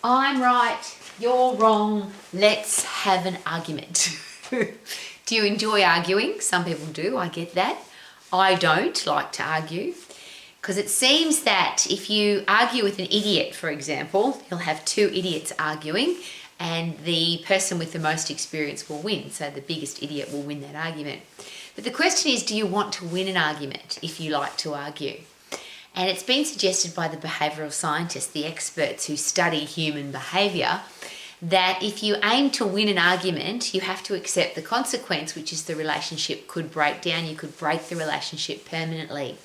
I'm right, you're wrong, let's have an argument. Do you enjoy arguing? Some people do, I get that. I don't like to argue because it seems that if you argue with an idiot, for example, you'll have two idiots arguing and the person with the most experience will win. So the biggest idiot will win that argument. But the question is, do you want to win an argument if you like to argue? And it's been suggested by the behavioural scientists, the experts who study human behaviour, that if you aim to win an argument, you have to accept the consequence, which is the relationship could break down. You could break the relationship permanently.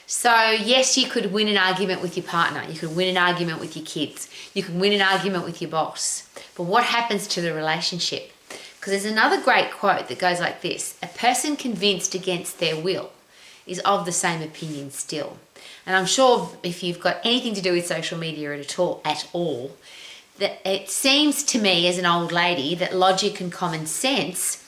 So yes, you could win an argument with your partner. You could win an argument with your kids. You can win an argument with your boss. But what happens to the relationship? Because there's another great quote that goes like this: a person convinced against their will is of the same opinion still. And I'm sure if you've got anything to do with social media at all, that it seems to me as an old lady that logic and common sense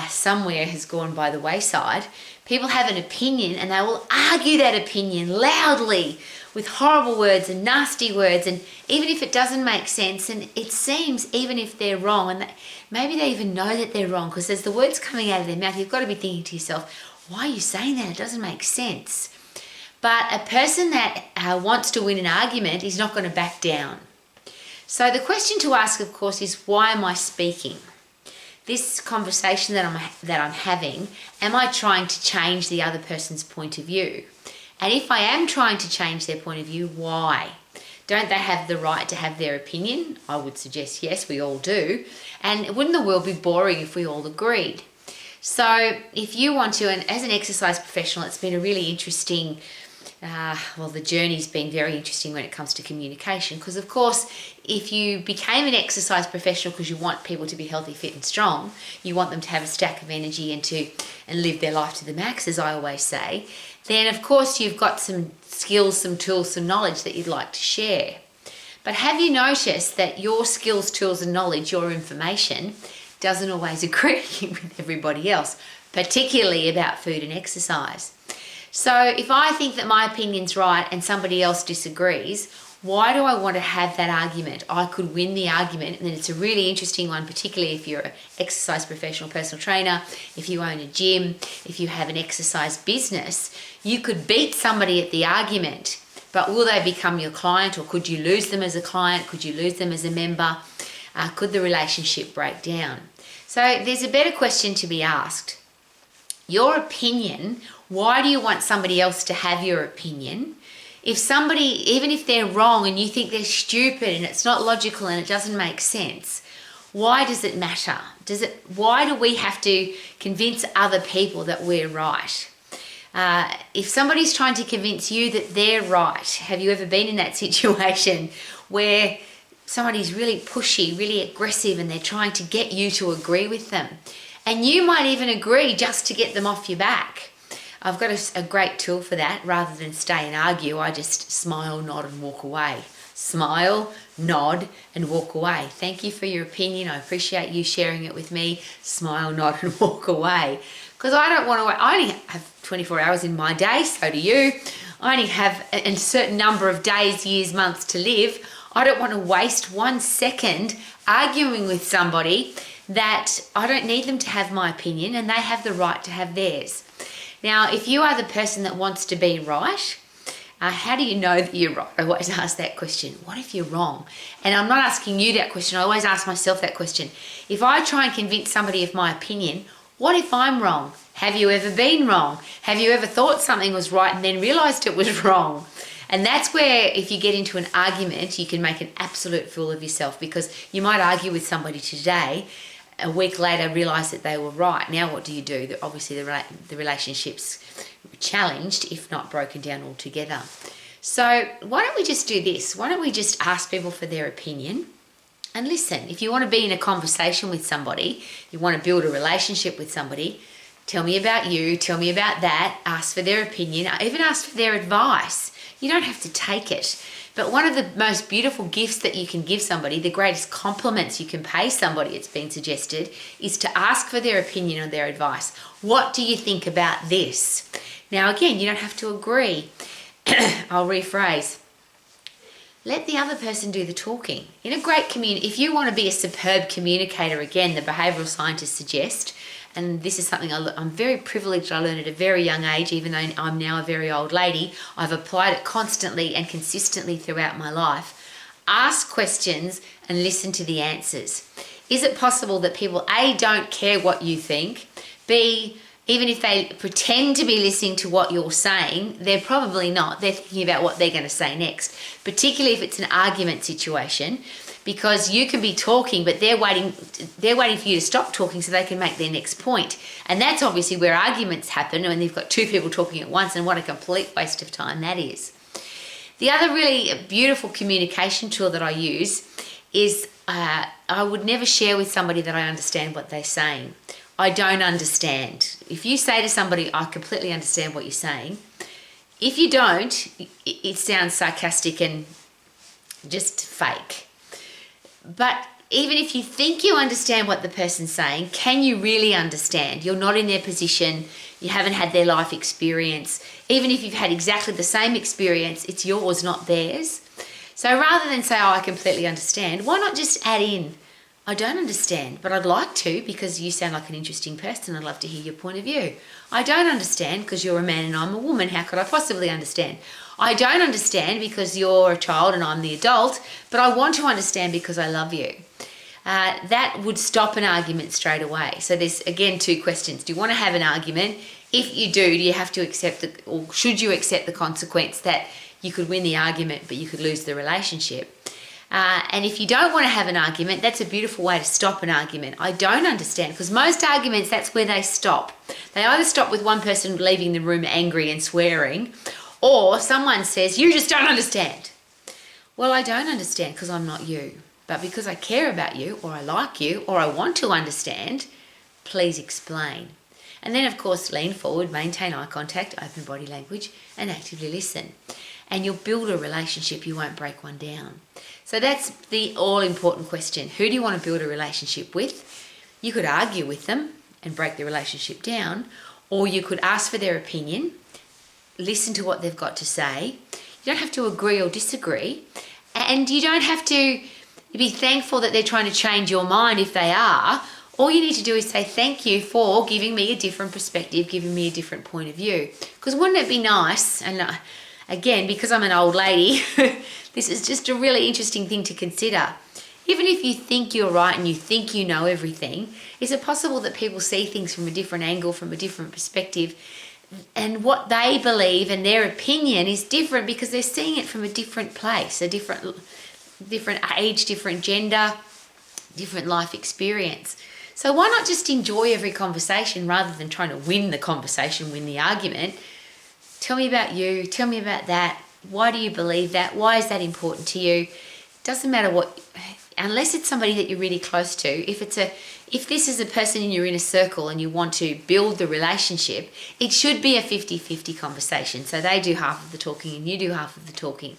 somewhere has gone by the wayside. People have an opinion and they will argue that opinion loudly with horrible words and nasty words, and even if it doesn't make sense, and it seems even if they're wrong, and maybe they even know that they're wrong because there's the words coming out of their mouth, you've got to be thinking to yourself, why are you saying that? It doesn't make sense. But a person that wants to win an argument is not going to back down. So the question to ask, of course, is why am I speaking? This conversation that I'm having, am I trying to change the other person's point of view? And if I am trying to change their point of view, why? Don't they have the right to have their opinion? I would suggest yes, we all do. And wouldn't the world be boring if we all agreed? So if you want to, and as an exercise professional, it's been a really interesting the journey's been very interesting when it comes to communication, because of course if you became an exercise professional because you want people to be healthy, fit and strong, you want them to have a stack of energy and live their life to the max, as I always say, then of course you've got some skills, some tools, some knowledge that you'd like to share. But have you noticed that your skills, tools and knowledge, your information, doesn't always agree with everybody else, particularly about food and exercise? So if I think that my opinion's right and somebody else disagrees, why do I want to have that argument? I could win the argument, and it's a really interesting one, particularly if you're an exercise professional, personal trainer, if you own a gym, if you have an exercise business, you could beat somebody at the argument, but will they become your client, or could you lose them as a client? Could you lose them as a member? Could the relationship break down? So there's a better question to be asked. Your opinion, why do you want somebody else to have your opinion? If somebody, even if they're wrong and you think they're stupid and it's not logical and it doesn't make sense, why does it matter? Why do we have to convince other people that we're right? If somebody's trying to convince you that they're right, have you ever been in that situation where somebody's really pushy, really aggressive, and they're trying to get you to agree with them? And you might even agree just to get them off your back. I've got a great tool for that. Rather than stay and argue, I just smile, nod and walk away. Smile, nod and walk away. Thank you for your opinion. I appreciate you sharing it with me. Smile, nod and walk away. Because I don't want to, I only have 24 hours in my day, so do you. I only have a certain number of days, years, months to live. I don't want to waste 1 second arguing with somebody that I don't need them to have my opinion and they have the right to have theirs. Now, if you are the person that wants to be right, how do you know that you're right? I always ask that question. What if you're wrong? And I'm not asking you that question. I always ask myself that question. If I try and convince somebody of my opinion, what if I'm wrong? Have you ever been wrong? Have you ever thought something was right and then realized it was wrong? And that's where, if you get into an argument, you can make an absolute fool of yourself, because you might argue with somebody today, a week later realize that they were right. Now what do? Obviously the relationship's challenged, if not broken down altogether. So why don't we just do this? Why don't we just ask people for their opinion and listen? If you want to be in a conversation with somebody, you want to build a relationship with somebody, tell me about you, tell me about that, ask for their opinion, even ask for their advice. You don't have to take it. But one of the most beautiful gifts that you can give somebody, the greatest compliments you can pay somebody, it's been suggested, is to ask for their opinion or their advice. What do you think about this? Now, again, you don't have to agree. I'll rephrase. let the other person do the talking. In a great community, if you want to be a superb communicator, again, the behavioural scientists suggest, and this is something I'm very privileged I learned at a very young age, even though I'm now a very old lady. I've applied it constantly and consistently throughout my life. Ask questions and listen to the answers. Is it possible that people, A, don't care what you think, B, even if they pretend to be listening to what you're saying, they're probably not. They're thinking about what they're going to say next, particularly if it's an argument situation, because you can be talking, but they're waiting for you to stop talking so they can make their next point. And that's obviously where arguments happen when you've got two people talking at once, and what a complete waste of time that is. The other really beautiful communication tool that I use is I would never share with somebody that I understand what they're saying. I don't understand. If you say to somebody, I completely understand what you're saying, if you don't, it sounds sarcastic and just fake. But even if you think you understand what the person's saying, can you really understand? You're not in their position. You haven't had their life experience. Even if you've had exactly the same experience, it's yours, not theirs. So rather than say, I completely understand, why not just add in, I don't understand, but I'd like to because you sound like an interesting person. I'd love to hear your point of view. I don't understand because you're a man and I'm a woman. How could I possibly understand? I don't understand because you're a child and I'm the adult, but I want to understand because I love you. That would stop an argument straight away. So there's, again, two questions. Do you want to have an argument? If you do you have to accept or should you accept the consequence that you could win the argument, but you could lose the relationship? And if you don't want to have an argument, that's a beautiful way to stop an argument. I don't understand, because most arguments, that's where they stop. They either stop with one person leaving the room angry and swearing, or someone says, you just don't understand. Well, I don't understand because I'm not you. But because I care about you, or I like you, or I want to understand, please explain. And then, of course, lean forward, maintain eye contact, open body language, and actively listen. And you'll build a relationship, you won't break one down. So that's the all-important question. Who do you want to build a relationship with? You could argue with them and break the relationship down, or you could ask for their opinion, listen to what they've got to say. You don't have to agree or disagree, and you don't have to be thankful that they're trying to change your mind if they are. All you need to do is say thank you for giving me a different perspective, giving me a different point of view. Because wouldn't it be nice, and again, because I'm an old lady, this is just a really interesting thing to consider. Even if you think you're right and you think you know everything, is it possible that people see things from a different angle, from a different perspective, and what they believe and their opinion is different because they're seeing it from a different place, a different age, different gender, different life experience. So why not just enjoy every conversation rather than trying to win the conversation, win the argument? Tell me about you. Tell me about that. Why do you believe that? Why is that important to you? Doesn't matter what, unless it's somebody that you're really close to. If this is a person and you're in a circle and you want to build the relationship, it should be a 50-50 conversation. So they do half of the talking and you do half of the talking.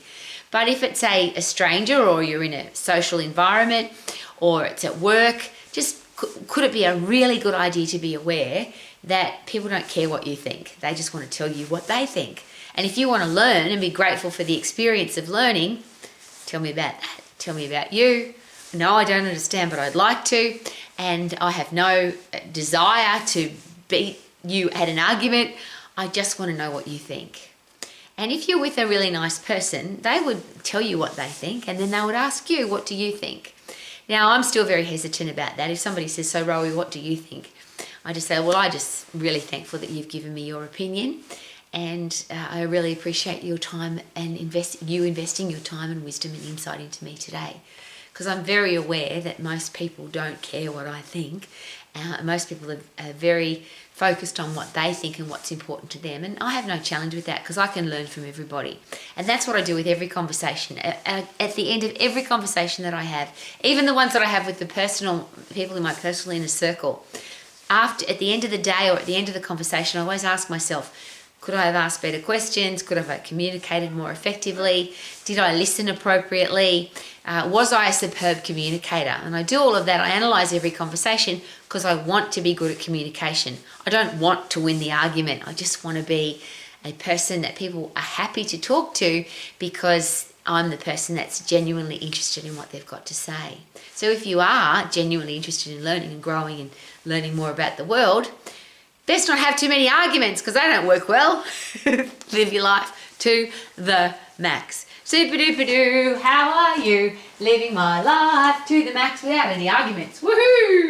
But if it's a stranger, or you're in a social environment, or it's at work, just could it be a really good idea to be aware that people don't care what you think. They just want to tell you what they think. And if you want to learn and be grateful for the experience of learning, tell me about that. Tell me about you. No, I don't understand, but I'd like to. And I have no desire to beat you at an argument. I just want to know what you think. And if you're with a really nice person, they would tell you what they think, and then they would ask you, what do you think? Now, I'm still very hesitant about that. If somebody says, so Rowie, what do you think? I just say, well, I'm just really thankful that you've given me your opinion, and I really appreciate your time and you investing your time and wisdom and insight into me today. Because I'm very aware that most people don't care what I think. Most people are very focused on what they think and what's important to them. And I have no challenge with that because I can learn from everybody. And that's what I do with every conversation. At the end of every conversation that I have, even the ones that I have with the people in my personal inner circle, at the end of the day or at the end of the conversation, I always ask myself, could I have asked better questions? Could I have communicated more effectively? Did I listen appropriately? Was I a superb communicator? And I do all of that. I analyse every conversation because I want to be good at communication. I don't want to win the argument. I just want to be a person that people are happy to talk to because I'm the person that's genuinely interested in what they've got to say. So if you are genuinely interested in learning and growing and learning more about the world, best not have too many arguments because they don't work well. Live your life to the max. Super duper doo, how are you? Living my life to the max without any arguments. Woohoo!